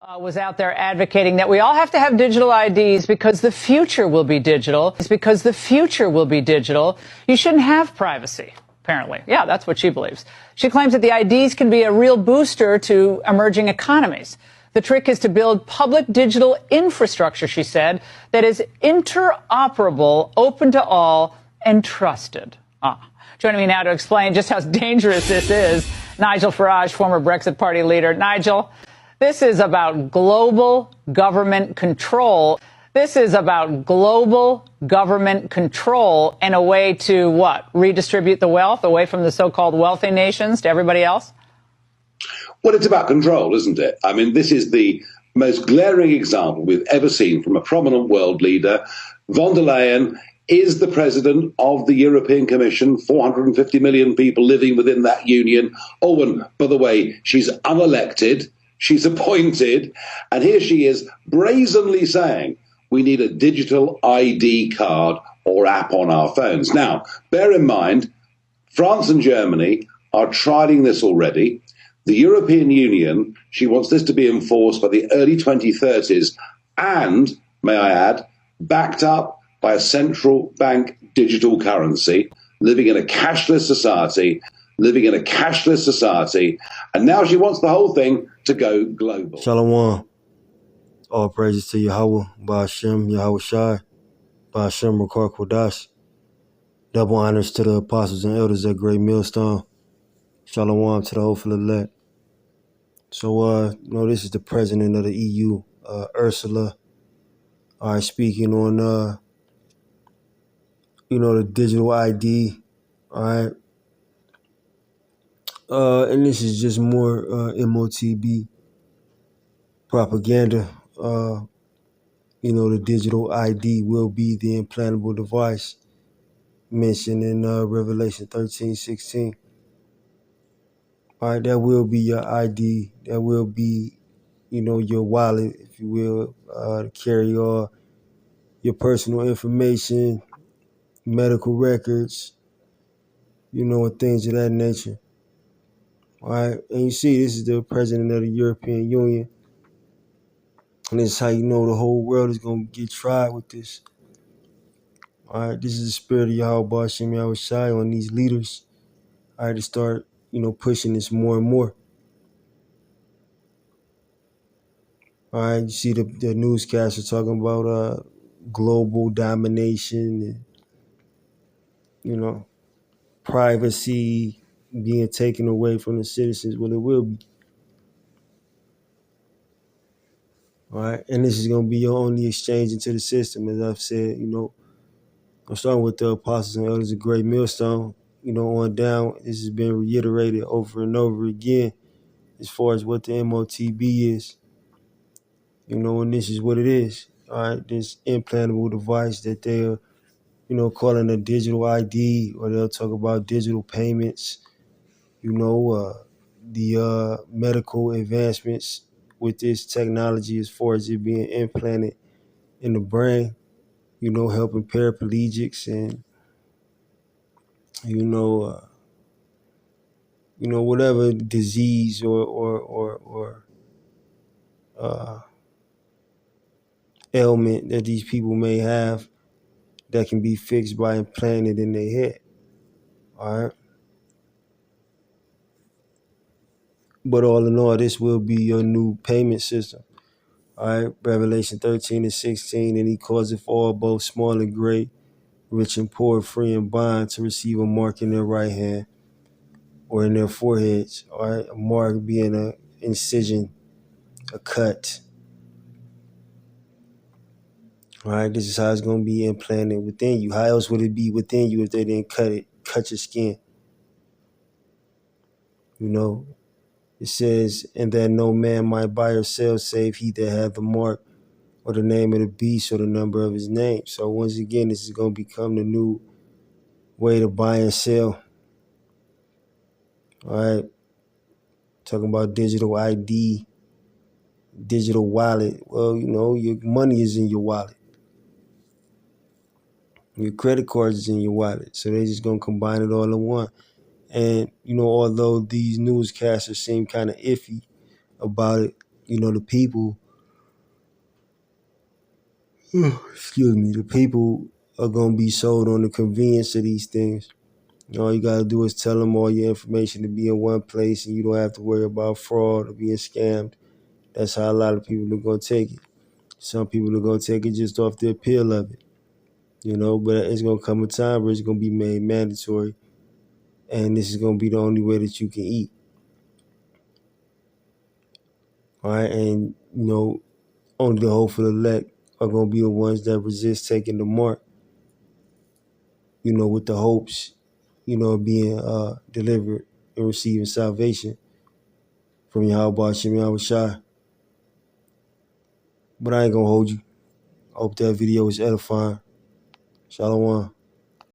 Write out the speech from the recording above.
Was out there advocating that we all have to have digital IDs because the future will be digital. It's because the future will be digital. You shouldn't have privacy, apparently. Yeah, that's what she believes. She claims that the IDs can be a real booster to emerging economies. The trick is to build public digital infrastructure, she said, that is interoperable, open to all, and trusted. Joining me now to explain just how dangerous this is, Nigel Farage, former Brexit Party leader. Nigel, this is about global government control. This is about global government control and a way to what? Redistribute the wealth away from the so-called wealthy nations to everybody else? Well, it's about control, isn't it? I mean, this is the most glaring example we've ever seen from a prominent world leader. Von der Leyen is the president of the European Commission, 450 million people living within that union. Oh, and by the way, she's unelected. She's appointed, and here she is brazenly saying we need a digital ID card or app on our phones. Now, bear in mind, France and Germany are trialing this already. The European Union, she wants this to be enforced by the early 2030s and, may I add, backed up by a central bank digital currency, living in a cashless society, and now she wants the whole thing to go global. Shalom. All praises to Yahweh, Ba'ashem, Yahweh Shai, Ba'ashem, Rakar Kodash. Double honors to the apostles and elders at Great Millstone. Shalom to the hopeful elect. So, this is the president of the EU, Ursula. Speaking on, the digital ID, all right? And this is just more M.O.T.B propaganda. The digital ID will be the implantable device mentioned in Revelation 13:16. All right, that will be your ID. That will be, your wallet, if you will, to carry all your personal information, medical records, and things of that nature. All right, and you see, this is the president of the European Union. And this is how you know the whole world is going to get tried with this. All right, this is the spirit of Yahweh Ba'ashem Yahweh Shai on these leaders. All right, to start, pushing this more and more. All right, you see the newscasters talking about global domination and, privacy being taken away from the citizens. Well, it will be. All right, and this is going to be your only exchange into the system. As I've said, I'm starting with the apostles and elders of Great Millstone, on down. This has been reiterated over and over again as far as what the M.O.T.B is. And this is what it is. All right, this implantable device that they're, calling a digital ID, or they'll talk about digital payments, the medical advancements with this technology as far as it being implanted in the brain, helping paraplegics and, whatever disease or ailment that these people may have that can be fixed by implanting it in their head. All right. But all in all, this will be your new payment system. All right. Revelation 13:16, and he caused it for all, both small and great, rich and poor, free and bond, to receive a mark in their right hand or in their foreheads. All right. A mark being an incision, a cut. All right, this is how it's going to be implanted within you. How else would it be within you if they didn't cut your skin? It says, and that no man might buy or sell save he that hath the mark or the name of the beast or the number of his name. So once again, this is going to become the new way to buy and sell. All right, talking about digital ID, digital wallet. Well, your money is in your wallet. Your credit cards is in your wallet. So they're just going to combine it all in one. And, although these newscasters seem kind of iffy about it, the people, excuse me, the people are going to be sold on the convenience of these things. All you got to do is tell them all your information to be in one place, and you don't have to worry about fraud or being scammed. That's how a lot of people are going to take it. Some people are going to take it just off the appeal of it, but it's going to come a time where it's going to be made mandatory, and this is going to be the only way that you can eat. All right, and, only the hopeful elect are going to be the ones that resist taking the mark, with the hopes, of being delivered and receiving salvation from Yahweh Shem Yahushua. But I ain't going to hold you. I hope that video was edifying. Shalom.